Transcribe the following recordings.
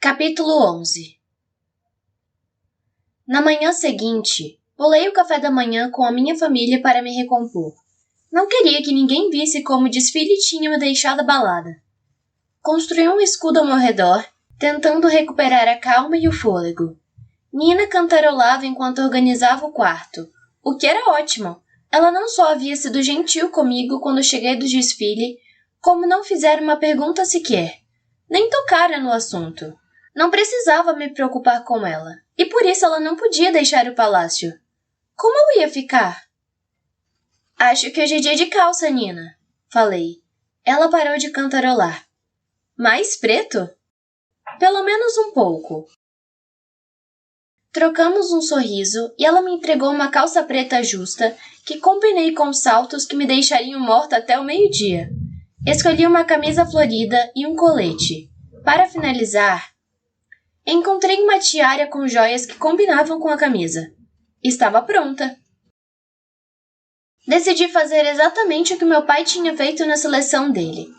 Capítulo 11. Na manhã seguinte, pulei o café da manhã com a minha família para me recompor. Não queria que ninguém visse como o desfile tinha me deixado abalada. Construí um escudo ao meu redor, tentando recuperar a calma e o fôlego. Nina cantarolava enquanto organizava o quarto, o que era ótimo. Ela não só havia sido gentil comigo quando cheguei do desfile, como não fizera uma pergunta sequer, nem tocara no assunto. Não precisava me preocupar com ela, e por isso ela não podia deixar o palácio. Como eu ia ficar? Acho que hoje é dia de calça, Nina, falei. Ela parou de cantarolar. Mais preto? Pelo menos um pouco. Trocamos um sorriso e ela me entregou uma calça preta justa que combinei com saltos que me deixariam morta até o meio-dia. Escolhi uma camisa florida e um colete. Para finalizar, encontrei uma tiara com joias que combinavam com a camisa. Estava pronta. Decidi fazer exatamente o que meu pai tinha feito na seleção dele.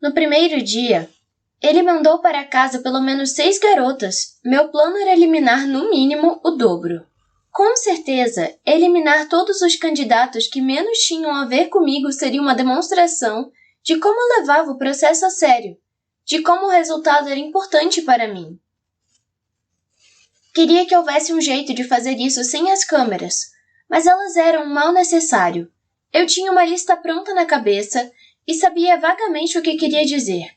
No primeiro dia, ele mandou para casa pelo menos 6 garotas. Meu plano era eliminar no mínimo o dobro. Com certeza, eliminar todos os candidatos que menos tinham a ver comigo seria uma demonstração de como eu levava o processo a sério, de como o resultado era importante para mim. Queria que houvesse um jeito de fazer isso sem as câmeras, mas elas eram um mal necessário. Eu tinha uma lista pronta na cabeça e sabia vagamente o que queria dizer.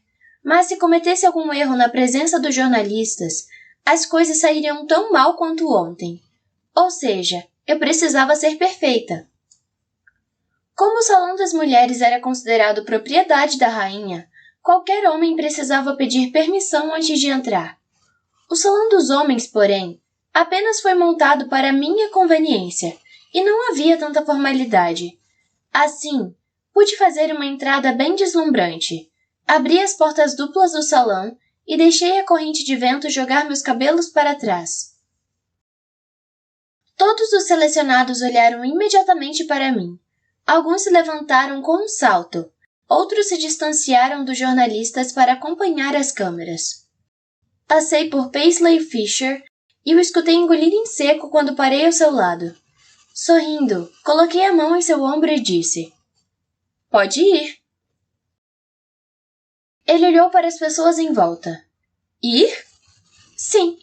Mas se cometesse algum erro na presença dos jornalistas, as coisas sairiam tão mal quanto ontem. Ou seja, eu precisava ser perfeita. Como o Salão das Mulheres era considerado propriedade da rainha, qualquer homem precisava pedir permissão antes de entrar. O Salão dos Homens, porém, apenas foi montado para minha conveniência, e não havia tanta formalidade. Assim, pude fazer uma entrada bem deslumbrante. Abri as portas duplas do salão e deixei a corrente de vento jogar meus cabelos para trás. Todos os selecionados olharam imediatamente para mim. Alguns se levantaram com um salto, outros se distanciaram dos jornalistas para acompanhar as câmeras. Passei por Paisley Fisher e o escutei engolir em seco quando parei ao seu lado. Sorrindo, coloquei a mão em seu ombro e disse: "Pode ir." Ele olhou para as pessoas em volta. "Ir?" "Sim.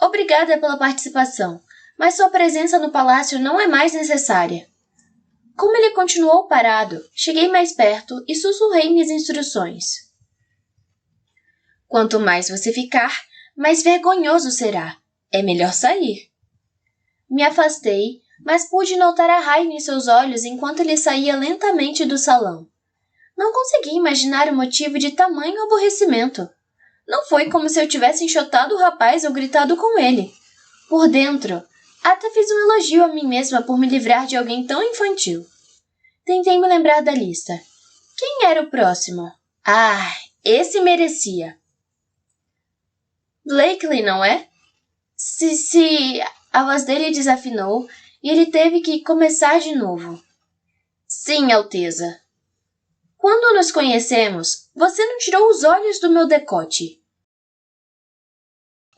Obrigada pela participação, mas sua presença no palácio não é mais necessária." Como ele continuou parado, cheguei mais perto e sussurrei minhas instruções. "Quanto mais você ficar, mais vergonhoso será. É melhor sair." Me afastei, mas pude notar a raiva em seus olhos enquanto ele saía lentamente do salão. Não consegui imaginar o motivo de tamanho aborrecimento. Não foi como se eu tivesse enxotado o rapaz ou gritado com ele. Por dentro, até fiz um elogio a mim mesma por me livrar de alguém tão infantil. Tentei me lembrar da lista. Quem era o próximo? Ah, esse merecia. Blakely, não é? Se... A voz dele desafinou e ele teve que começar de novo. Sim, Alteza. Quando nos conhecemos, você não tirou os olhos do meu decote.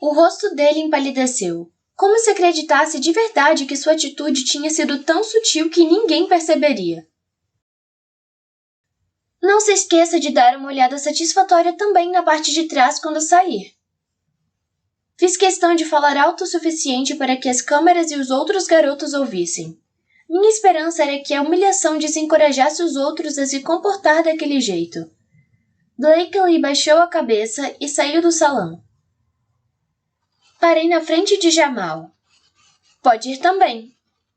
O rosto dele empalideceu, como se acreditasse de verdade que sua atitude tinha sido tão sutil que ninguém perceberia. Não se esqueça de dar uma olhada satisfatória também na parte de trás quando sair. Fiz questão de falar alto o suficiente para que as câmeras e os outros garotos ouvissem. Minha esperança era que a humilhação desencorajasse os outros a se comportar daquele jeito. Blakely baixou a cabeça e saiu do salão. Parei na frente de Jamal. Pode ir também.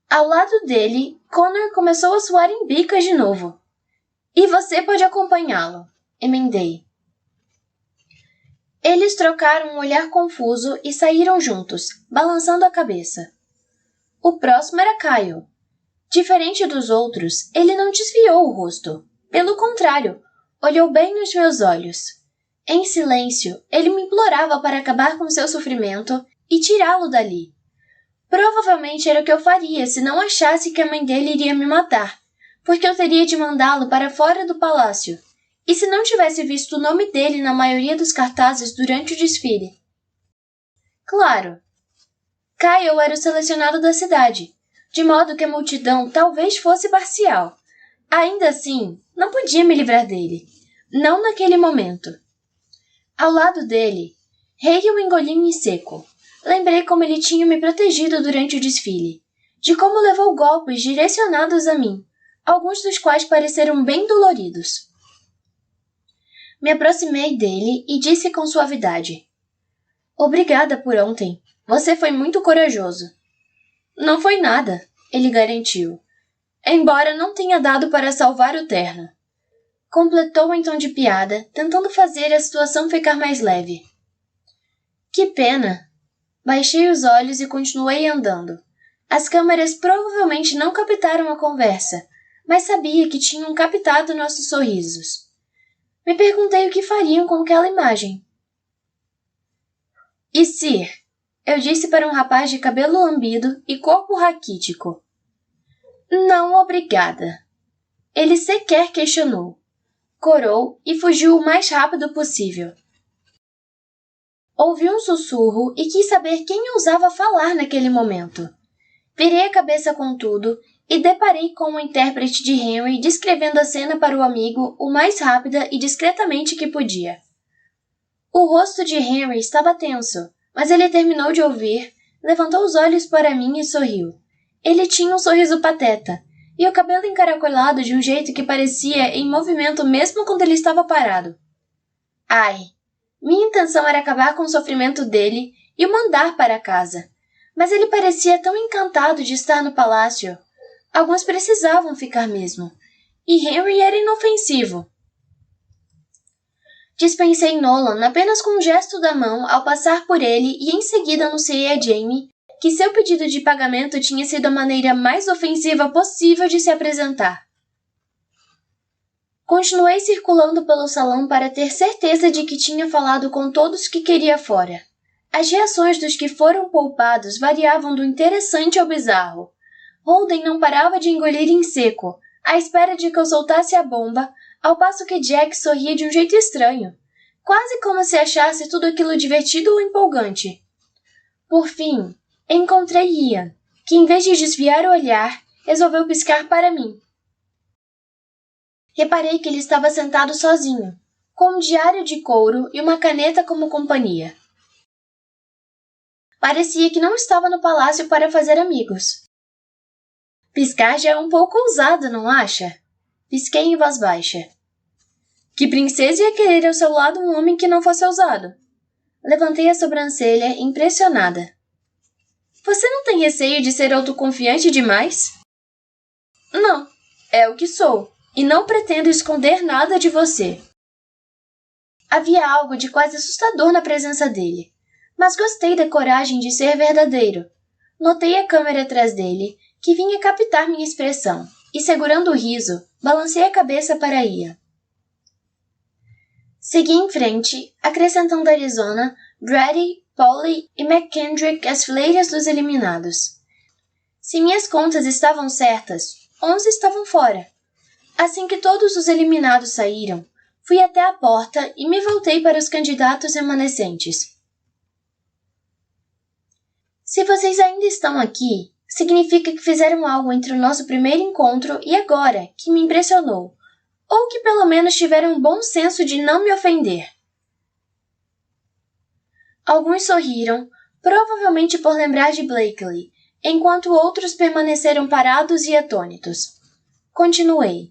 Ao lado dele, Connor começou a suar em bicas de novo. E você pode acompanhá-lo, emendei. Eles trocaram um olhar confuso e saíram juntos, balançando a cabeça. O próximo era Kyle. Diferente dos outros, ele não desviou o rosto. Pelo contrário, olhou bem nos meus olhos. Em silêncio, ele me implorava para acabar com seu sofrimento e tirá-lo dali. Provavelmente era o que eu faria se não achasse que a mãe dele iria me matar, porque eu teria de mandá-lo para fora do palácio. E se não tivesse visto o nome dele na maioria dos cartazes durante o desfile? Claro. Kyle era o selecionado da cidade, de modo que a multidão talvez fosse parcial. Ainda assim, não podia me livrar dele. Não naquele momento. Ao lado dele, Hale engoliu em seco. Lembrei como ele tinha me protegido durante o desfile, de como levou golpes direcionados a mim, alguns dos quais pareceram bem doloridos. Me aproximei dele e disse com suavidade: Obrigada por ontem. Você foi muito corajoso. Não foi nada, ele garantiu, embora não tenha dado para salvar o terno. Completou em tom de piada, tentando fazer a situação ficar mais leve. Que pena! Baixei os olhos e continuei andando. As câmeras provavelmente não captaram a conversa, mas sabia que tinham captado nossos sorrisos. Me perguntei o que fariam com aquela imagem. E Sir, eu disse para um rapaz de cabelo lambido e corpo raquítico. Não, obrigada. Ele sequer questionou. Corou e fugiu o mais rápido possível. Ouvi um sussurro e quis saber quem ousava falar naquele momento. Virei a cabeça contudo e deparei com o intérprete de Henry descrevendo a cena para o amigo o mais rápida e discretamente que podia. O rosto de Henry estava tenso, mas ele terminou de ouvir, levantou os olhos para mim e sorriu. Ele tinha um sorriso pateta, e o cabelo encaracolado de um jeito que parecia em movimento mesmo quando ele estava parado. Ai! Minha intenção era acabar com o sofrimento dele e o mandar para casa. Mas ele parecia tão encantado de estar no palácio. Alguns precisavam ficar mesmo. E Henry era inofensivo. Dispensei Nolan apenas com um gesto da mão ao passar por ele e em seguida anunciei a Jamie que seu pedido de pagamento tinha sido a maneira mais ofensiva possível de se apresentar. Continuei circulando pelo salão para ter certeza de que tinha falado com todos que queria fora. As reações dos que foram poupados variavam do interessante ao bizarro. Holden não parava de engolir em seco, à espera de que eu soltasse a bomba, ao passo que Jack sorria de um jeito estranho, quase como se achasse tudo aquilo divertido ou empolgante. Por fim, encontrei Ian, que em vez de desviar o olhar, resolveu piscar para mim. Reparei que ele estava sentado sozinho, com um diário de couro e uma caneta como companhia. Parecia que não estava no palácio para fazer amigos. Piscar já é um pouco ousado, não acha? Pisquei em voz baixa. Que princesa ia querer ao seu lado um homem que não fosse ousado? Levantei a sobrancelha, impressionada. Você não tem receio de ser autoconfiante demais? Não, é o que sou. E não pretendo esconder nada de você. Havia algo de quase assustador na presença dele, mas gostei da coragem de ser verdadeiro. Notei a câmera atrás dele, que vinha captar minha expressão, e segurando o riso, balancei a cabeça para Ian. Segui em frente, acrescentando Arizona, Brady, Polly e McKendrick às fileiras dos eliminados. Se minhas contas estavam certas, 11 estavam fora. Assim que todos os eliminados saíram, fui até a porta e me voltei para os candidatos remanescentes. Se vocês ainda estão aqui, significa que fizeram algo entre o nosso primeiro encontro e agora, que me impressionou, ou que pelo menos tiveram um bom senso de não me ofender. Alguns sorriram, provavelmente por lembrar de Blakely, enquanto outros permaneceram parados e atônitos. Continuei.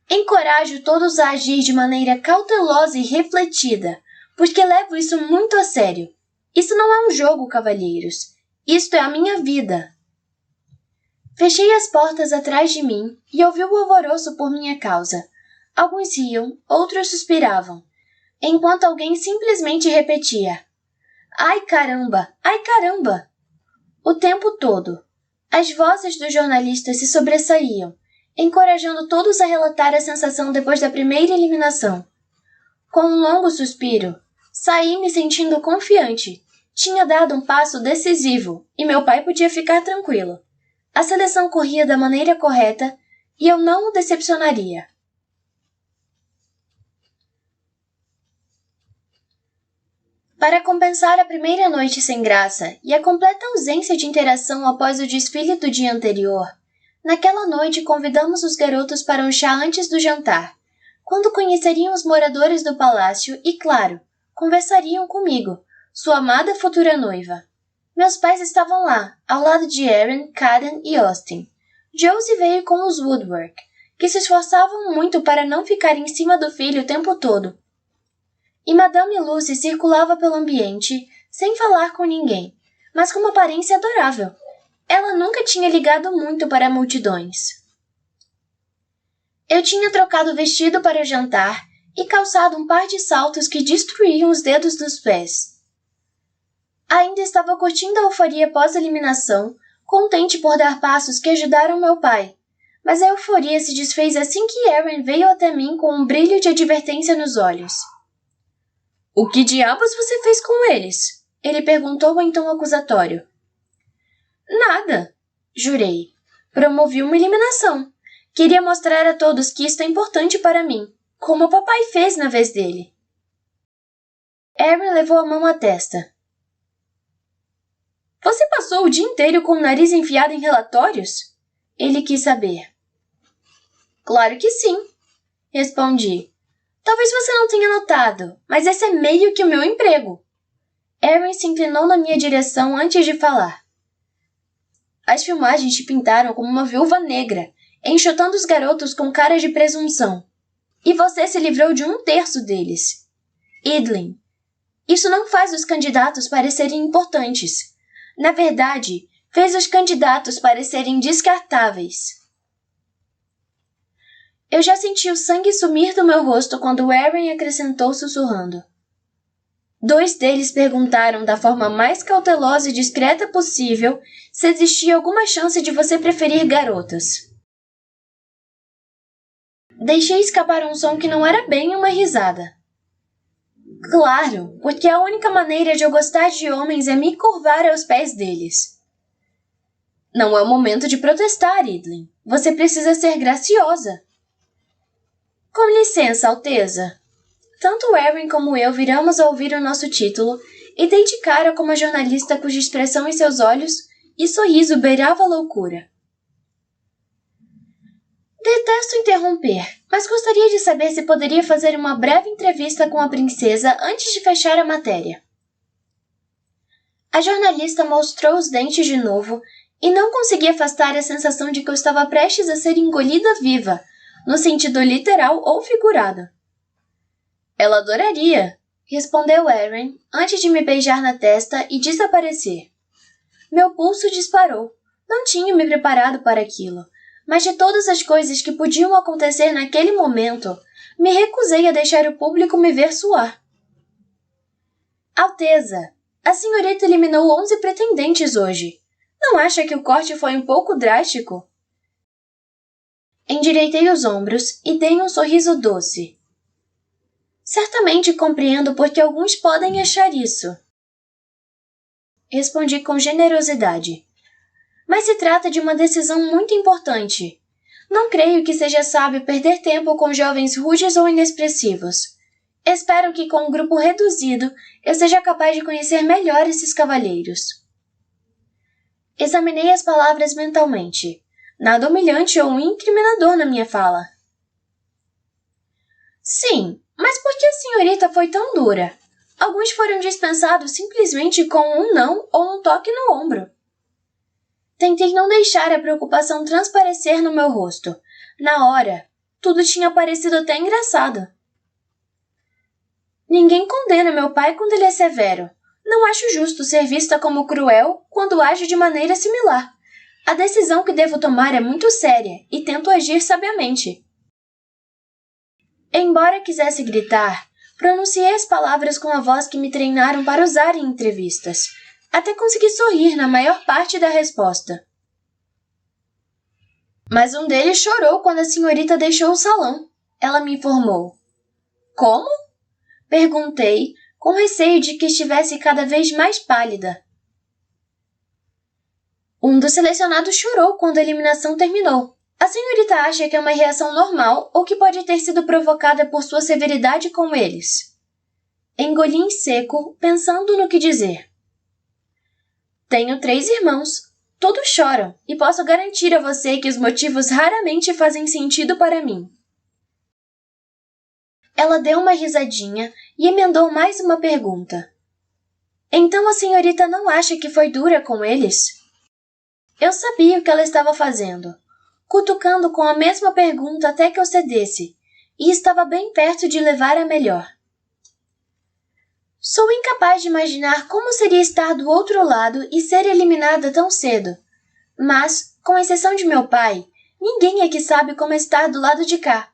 Encorajo todos a agir de maneira cautelosa e refletida, porque levo isso muito a sério. Isso não é um jogo, cavalheiros. Isto é a minha vida. Fechei as portas atrás de mim e ouvi o alvoroço por minha causa. Alguns riam, outros suspiravam, enquanto alguém simplesmente repetia: Ai caramba! Ai caramba! O tempo todo. As vozes dos jornalistas se sobressaíam, encorajando todos a relatar a sensação depois da primeira eliminação. Com um longo suspiro, saí me sentindo confiante. Tinha dado um passo decisivo e meu pai podia ficar tranquilo. A seleção corria da maneira correta e eu não o decepcionaria. Para compensar a primeira noite sem graça e a completa ausência de interação após o desfile do dia anterior, naquela noite convidamos os garotos para um chá antes do jantar, quando conheceriam os moradores do palácio e, claro, conversariam comigo, sua amada futura noiva. Meus pais estavam lá, ao lado de Aaron, Caden e Austin. Josie veio com os Woodward, que se esforçavam muito para não ficar em cima do filho o tempo todo. E Madame Lucy circulava pelo ambiente, sem falar com ninguém, mas com uma aparência adorável. Ela nunca tinha ligado muito para multidões. Eu tinha trocado o vestido para o jantar e calçado um par de saltos que destruíam os dedos dos pés. Ainda estava curtindo a euforia pós-eliminação, contente por dar passos que ajudaram meu pai, mas a euforia se desfez assim que Aaron veio até mim com um brilho de advertência nos olhos. "O que diabos você fez com eles?" ele perguntou em tom acusatório. "Nada", jurei. "Promovi uma eliminação. Queria mostrar a todos que isto é importante para mim, como o papai fez na vez dele." Aaron levou a mão à testa. "Você passou o dia inteiro com o nariz enfiado em relatórios?" Ele quis saber. "Claro que sim", respondi. "Talvez você não tenha notado, mas esse é meio que o meu emprego." Aaron se inclinou na minha direção antes de falar. "As filmagens te pintaram como uma viúva negra, enxotando os garotos com cara de presunção. E você se livrou de 1/3 deles. Idlin, isso não faz os candidatos parecerem importantes. Na verdade, fez os candidatos parecerem descartáveis." Eu já senti o sangue sumir do meu rosto quando Aaron acrescentou sussurrando. "2 deles perguntaram da forma mais cautelosa e discreta possível se existia alguma chance de você preferir garotas." Deixei escapar um som que não era bem uma risada. "Claro, porque a única maneira de eu gostar de homens é me curvar aos pés deles." "Não é o momento de protestar, Idlin. Você precisa ser graciosa." "Com licença, Alteza." Tanto Aaron como eu viramos a ouvir o nosso título e dei de cara com uma jornalista cuja expressão em seus olhos e sorriso beirava a loucura. "Detesto interromper, mas gostaria de saber se poderia fazer uma breve entrevista com a princesa antes de fechar a matéria." A jornalista mostrou os dentes de novo e não consegui afastar a sensação de que eu estava prestes a ser engolida viva, no sentido literal ou figurado. "Ela adoraria", respondeu Aaron, antes de me beijar na testa e desaparecer. Meu pulso disparou. Não tinha me preparado para aquilo, mas de todas as coisas que podiam acontecer naquele momento, me recusei a deixar o público me ver suar. "Alteza, a senhorita eliminou 11 pretendentes hoje. Não acha que o corte foi um pouco drástico?" Endireitei os ombros e dei um sorriso doce. "Certamente compreendo porque alguns podem achar isso." Respondi com generosidade. "Mas se trata de uma decisão muito importante. Não creio que seja sábio perder tempo com jovens rudes ou inexpressivos. Espero que com um grupo reduzido eu seja capaz de conhecer melhor esses cavalheiros." Examinei as palavras mentalmente. Nada humilhante ou incriminador na minha fala. "Sim, mas por que a senhorita foi tão dura? Alguns foram dispensados simplesmente com um não ou um toque no ombro." Tentei não deixar a preocupação transparecer no meu rosto. Na hora, tudo tinha parecido até engraçado. "Ninguém condena meu pai quando ele é severo. Não acho justo ser vista como cruel quando age de maneira similar. A decisão que devo tomar é muito séria e tento agir sabiamente." Embora quisesse gritar, pronunciei as palavras com a voz que me treinaram para usar em entrevistas. Até consegui sorrir na maior parte da resposta. "Mas um deles chorou quando a senhorita deixou o salão", ela me informou. "Como?" perguntei, com receio de que estivesse cada vez mais pálida. "Um dos selecionados chorou quando a eliminação terminou. A senhorita acha que é uma reação normal ou que pode ter sido provocada por sua severidade com eles?" Engoli em seco, pensando no que dizer. Tenho 3 irmãos. Todos choram, e posso garantir a você que os motivos raramente fazem sentido para mim. Ela deu uma risadinha e emendou mais uma pergunta. Então a senhorita não acha que foi dura com eles? Eu sabia o que ela estava fazendo, cutucando com a mesma pergunta até que eu cedesse, e estava bem perto de levar a melhor. Sou incapaz de imaginar como seria estar do outro lado e ser eliminada tão cedo. Mas, com exceção de meu pai, ninguém aqui sabe como estar do lado de cá.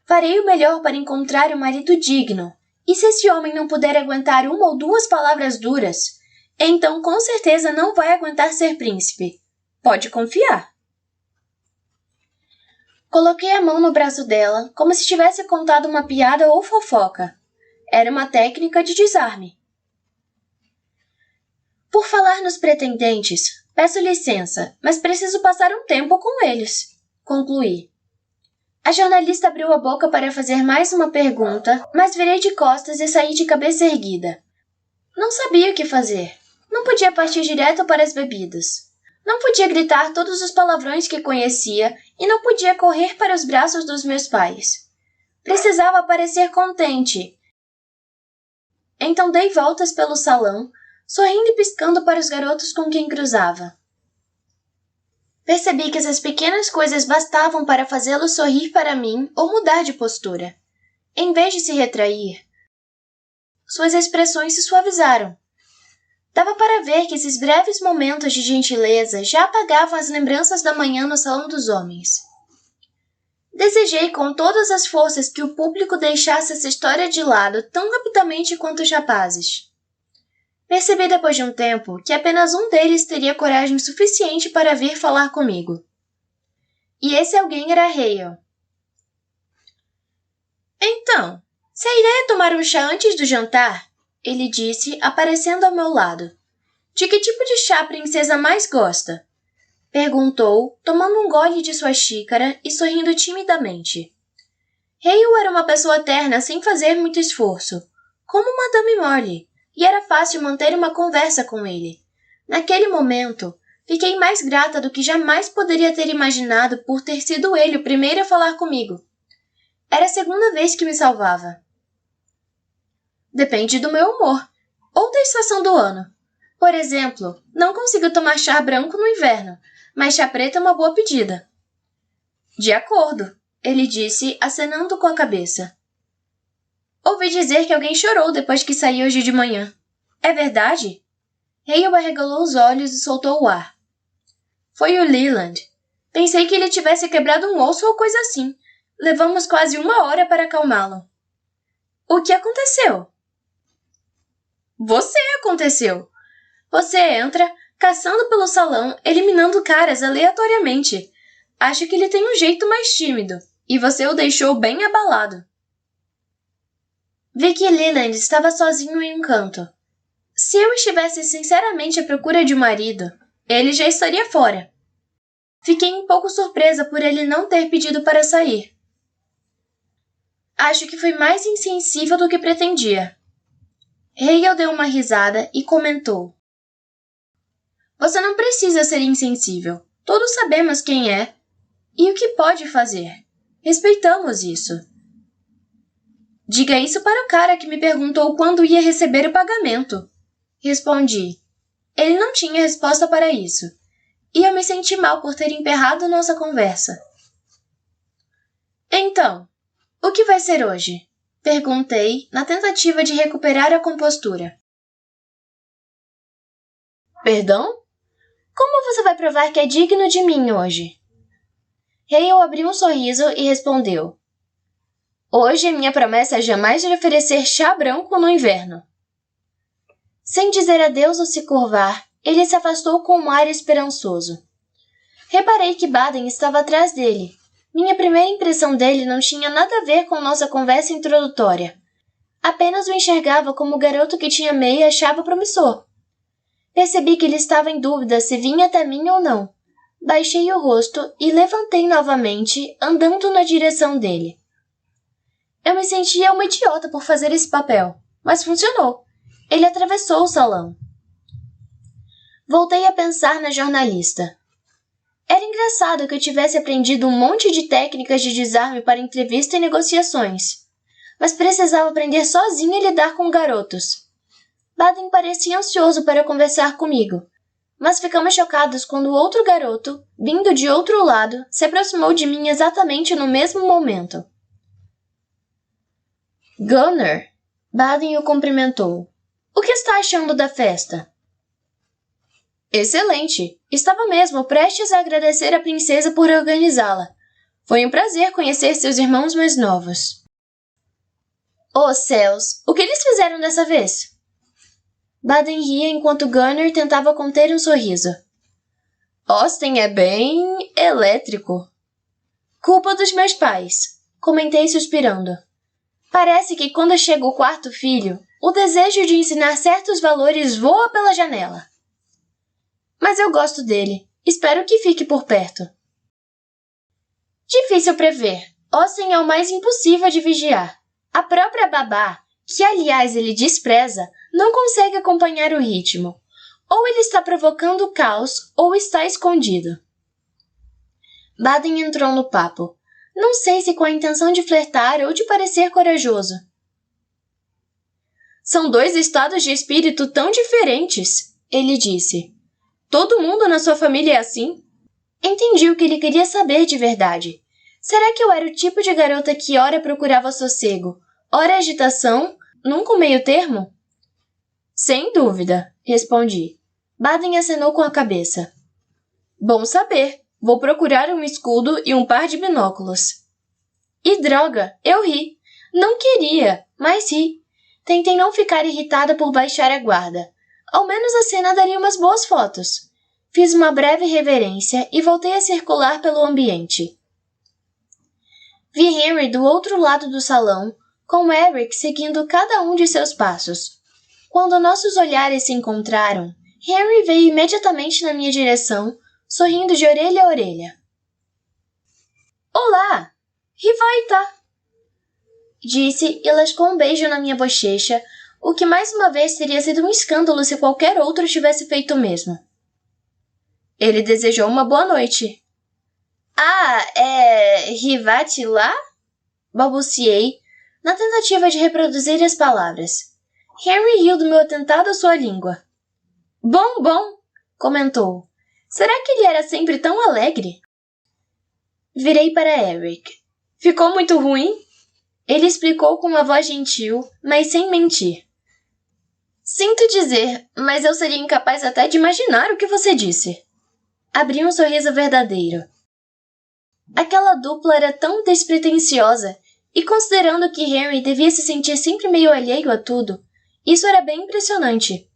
Farei o melhor para encontrar um marido digno. E se esse homem não puder aguentar 1 ou 2 palavras duras, então com certeza não vai aguentar ser príncipe. Pode confiar. Coloquei a mão no braço dela, como se tivesse contado uma piada ou fofoca. Era uma técnica de desarme. Por falar nos pretendentes, peço licença, mas preciso passar um tempo com eles, concluí. A jornalista abriu a boca para fazer mais uma pergunta, mas virei de costas e saí de cabeça erguida. Não sabia o que fazer. Não podia partir direto para as bebidas. Não podia gritar todos os palavrões que conhecia e não podia correr para os braços dos meus pais. Precisava parecer contente. Então dei voltas pelo salão, sorrindo e piscando para os garotos com quem cruzava. Percebi que essas pequenas coisas bastavam para fazê-lo sorrir para mim ou mudar de postura. Em vez de se retrair, suas expressões se suavizaram. Dava para ver que esses breves momentos de gentileza já apagavam as lembranças da manhã no salão dos homens. Desejei com todas as forças que o público deixasse essa história de lado tão rapidamente quanto os rapazes. Percebi depois de um tempo que apenas um deles teria coragem suficiente para vir falar comigo. E esse alguém era Hale. Então, se a ideia é tomar um chá antes do jantar, ele disse, aparecendo ao meu lado. De que tipo de chá a princesa mais gosta? Perguntou, tomando um gole de sua xícara e sorrindo timidamente. Hale era uma pessoa terna sem fazer muito esforço, como Madame Morley, e era fácil manter uma conversa com ele. Naquele momento, fiquei mais grata do que jamais poderia ter imaginado por ter sido ele o primeiro a falar comigo. Era a segunda vez que me salvava. Depende do meu humor, ou da estação do ano. Por exemplo, não consigo tomar chá branco no inverno, mas chá preto é uma boa pedida. De acordo, ele disse, acenando com a cabeça. Ouvi dizer que alguém chorou depois que saí hoje de manhã. É verdade? Hale arregalou os olhos e soltou o ar. Foi o Leland. Pensei que ele tivesse quebrado um osso ou coisa assim. Levamos quase 1 hora para acalmá-lo. O que aconteceu? Você aconteceu. Você entra, caçando pelo salão, eliminando caras aleatoriamente. Acho que ele tem um jeito mais tímido, e você o deixou bem abalado. Vi que Leland estava sozinho em um canto. Se eu estivesse sinceramente à procura de um marido, ele já estaria fora. Fiquei um pouco surpresa por ele não ter pedido para sair. Acho que fui mais insensível do que pretendia. Hale deu uma risada e comentou. Você não precisa ser insensível. Todos sabemos quem é e o que pode fazer. Respeitamos isso. Diga isso para o cara que me perguntou quando ia receber o pagamento. Respondi. Ele não tinha resposta para isso. E eu me senti mal por ter emperrado nossa conversa. Então, o que vai ser hoje? Perguntei, na tentativa de recuperar a compostura. Perdão? Como você vai provar que é digno de mim hoje? Hale abriu um sorriso e respondeu. Hoje a minha promessa é jamais lhe oferecer chá branco no inverno. Sem dizer adeus ou se curvar, ele se afastou com um ar esperançoso. Reparei que Baden estava atrás dele. Minha primeira impressão dele não tinha nada a ver com nossa conversa introdutória. Apenas o enxergava como o garoto que tinha meia e achava promissor. Percebi que ele estava em dúvida se vinha até mim ou não. Baixei o rosto e levantei novamente, andando na direção dele. Eu me sentia uma idiota por fazer esse papel. mas funcionou. Ele atravessou o salão. Voltei a pensar na jornalista. Era engraçado que eu tivesse aprendido um monte de técnicas de desarme para entrevista e negociações, mas precisava aprender sozinha a lidar com garotos. Baden parecia ansioso para conversar comigo, mas ficamos chocados quando outro garoto, vindo de outro lado, se aproximou de mim exatamente no mesmo momento. Gunnar, Baden o cumprimentou. O que está achando da festa? Excelente! Estava mesmo prestes a agradecer a princesa por organizá-la. Foi um prazer conhecer seus irmãos mais novos. Oh, céus! O que eles fizeram dessa vez? Baden ria enquanto Gunnar tentava conter um sorriso. Austin é bem elétrico. Culpa dos meus pais, comentei suspirando. Parece que quando chega o quarto filho, o desejo de ensinar certos valores voa pela janela. Mas eu gosto dele. Espero que fique por perto. Difícil prever. Austin é o mais impossível de vigiar. A própria babá, que aliás ele despreza, não consegue acompanhar o ritmo. Ou ele está provocando caos, ou está escondido. Baden entrou no papo. Não sei se com a intenção de flertar ou de parecer corajoso. São dois estados de espírito tão diferentes, ele disse. Todo mundo na sua família é assim? Entendi o que ele queria saber de verdade. Será que eu era o tipo de garota que ora procurava sossego, ora agitação, nunca um meio termo? Sem dúvida, respondi. Baden acenou com a cabeça. Bom saber. Vou procurar um escudo e um par de binóculos. E droga, eu ri. Não queria, mas ri. Tentei não ficar irritada por baixar a guarda. Ao menos a cena daria umas boas fotos. Fiz uma breve reverência e voltei a circular pelo ambiente. Vi Henry do outro lado do salão, com Eric seguindo cada um de seus passos. Quando nossos olhares se encontraram, Henry veio imediatamente na minha direção, sorrindo de orelha a orelha. Olá! Rivaita! Disse e lascou um beijo na minha bochecha, o que mais uma vez teria sido um escândalo se qualquer outro tivesse feito o mesmo. Ele desejou uma boa noite. Rivati lá? Balbuciei, na tentativa de reproduzir as palavras. Henry riu do meu atentado à sua língua. Bom, comentou. Será que ele era sempre tão alegre? Virei para Eric. Ficou muito ruim? Ele explicou com uma voz gentil, mas sem mentir. Sinto dizer, mas eu seria incapaz até de imaginar o que você disse. Abri um sorriso verdadeiro. Aquela dupla era tão despretensiosa, e considerando que Henry devia se sentir sempre meio alheio a tudo, isso era bem impressionante.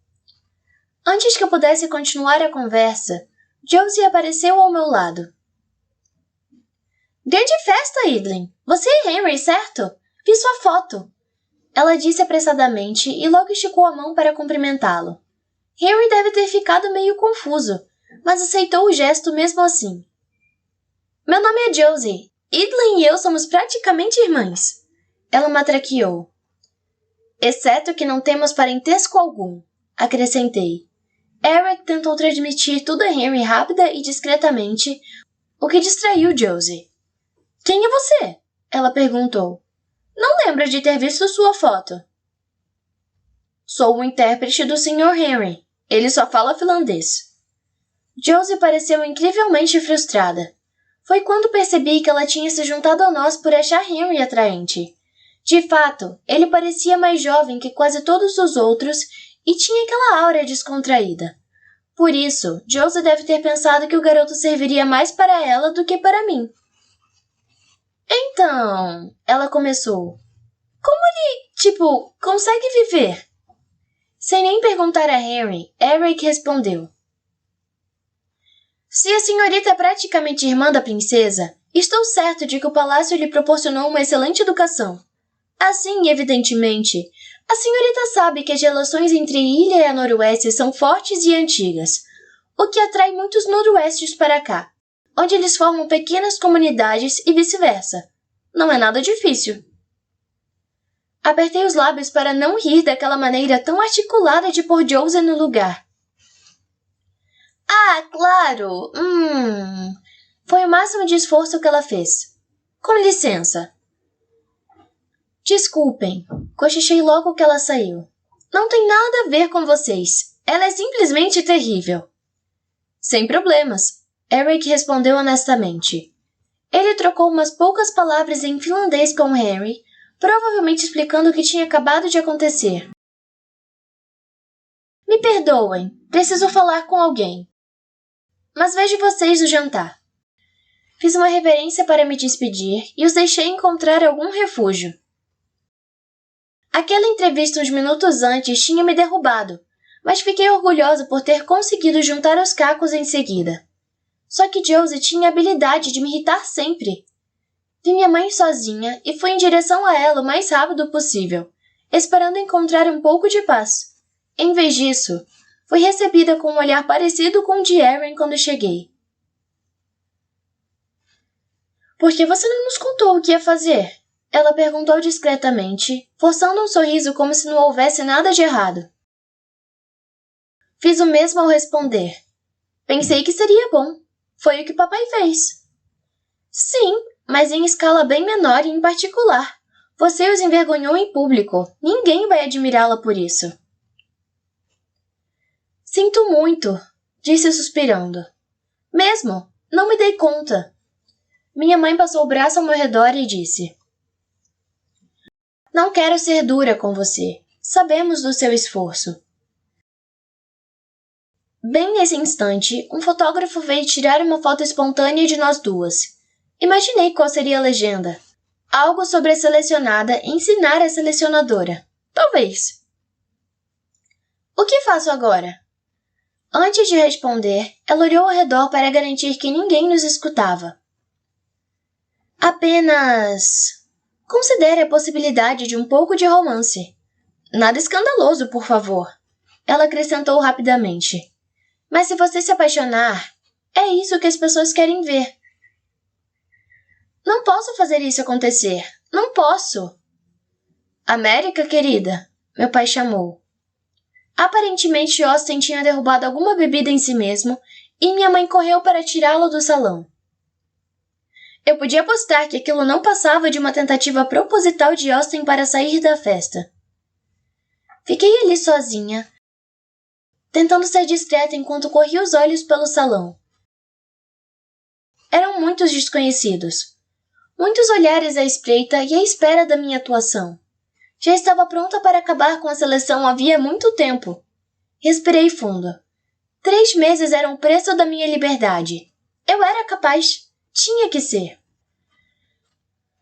Antes que eu pudesse continuar a conversa, Josie apareceu ao meu lado. Grande festa, Idlin! Você e Henry, certo? Vi sua foto. Ela disse apressadamente e logo esticou a mão para cumprimentá-lo. Henry deve ter ficado meio confuso, mas aceitou o gesto mesmo assim. Meu nome é Josie. Idlin e eu somos praticamente irmãs. Ela matraqueou. Exceto que não temos parentesco algum, acrescentei. Eric tentou transmitir tudo a Henry rápida e discretamente, o que distraiu Josie. Quem é você? Ela perguntou. Não lembro de ter visto sua foto. Sou o intérprete do Sr. Henry. Ele só fala finlandês. Josie pareceu incrivelmente frustrada. Foi quando percebi que ela tinha se juntado a nós por achar Henry atraente. De fato, ele parecia mais jovem que quase todos os outros e tinha aquela aura descontraída. Por isso, Josie deve ter pensado que o garoto serviria mais para ela do que para mim. Então, ela começou. Como ele, consegue viver? Sem nem perguntar a Henry, Eric respondeu. Se a senhorita é praticamente irmã da princesa, estou certo de que o palácio lhe proporcionou uma excelente educação. Assim, evidentemente, a senhorita sabe que as relações entre a ilha e a Noroeste são fortes e antigas, o que atrai muitos noroestes para cá, onde eles formam pequenas comunidades e vice-versa. Não é nada difícil. Apertei os lábios para não rir daquela maneira tão articulada de pôr Josie no lugar. Ah, claro! Foi o máximo de esforço que ela fez. Com licença. Desculpem, cochichei logo que ela saiu. Não tem nada a ver com vocês. Ela é simplesmente terrível. Sem problemas, Eric respondeu honestamente. Ele trocou umas poucas palavras em finlandês com Henry, provavelmente explicando o que tinha acabado de acontecer. Me perdoem, preciso falar com alguém. Mas vejo vocês no jantar. Fiz uma reverência para me despedir e os deixei encontrar algum refúgio. Aquela entrevista uns minutos antes tinha me derrubado, mas fiquei orgulhosa por ter conseguido juntar os cacos em seguida. Só que Josie tinha a habilidade de me irritar sempre. Vi minha mãe sozinha e fui em direção a ela o mais rápido possível, esperando encontrar um pouco de paz. Em vez disso, fui recebida com um olhar parecido com o de Erin quando cheguei. Por que você não nos contou o que ia fazer? Ela perguntou discretamente, forçando um sorriso como se não houvesse nada de errado. Fiz o mesmo ao responder. Pensei que seria bom. Foi o que papai fez. Sim, mas em escala bem menor e em particular. Você os envergonhou em público. Ninguém vai admirá-la por isso. Sinto muito, disse suspirando. Mesmo, não me dei conta. Minha mãe passou o braço ao meu redor e disse. Não quero ser dura com você. Sabemos do seu esforço. Bem nesse instante, um fotógrafo veio tirar uma foto espontânea de nós duas. Imaginei qual seria a legenda. Algo sobre a selecionada ensinar a selecionadora. Talvez. O que faço agora? Antes de responder, ela olhou ao redor para garantir que ninguém nos escutava. Apenas... Considere a possibilidade de um pouco de romance. Nada escandaloso, por favor. Ela acrescentou rapidamente. Mas se você se apaixonar, é isso que as pessoas querem ver. Não posso fazer isso acontecer. Não posso. América, querida, meu pai chamou. Aparentemente, Austin tinha derrubado alguma bebida em si mesmo e minha mãe correu para tirá-lo do salão. Eu podia apostar que aquilo não passava de uma tentativa proposital de Austin para sair da festa. Fiquei ali sozinha, tentando ser discreta enquanto corria os olhos pelo salão. Eram muitos desconhecidos. Muitos olhares à espreita e à espera da minha atuação. Já estava pronta para acabar com a seleção havia muito tempo. Respirei fundo. 3 meses eram o preço da minha liberdade. Eu era capaz. Tinha que ser.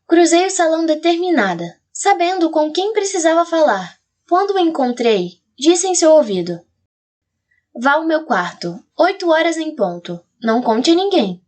Cruzei o salão determinada, sabendo com quem precisava falar. Quando o encontrei, disse em seu ouvido. Vá ao meu quarto, 8 horas em ponto. Não conte a ninguém.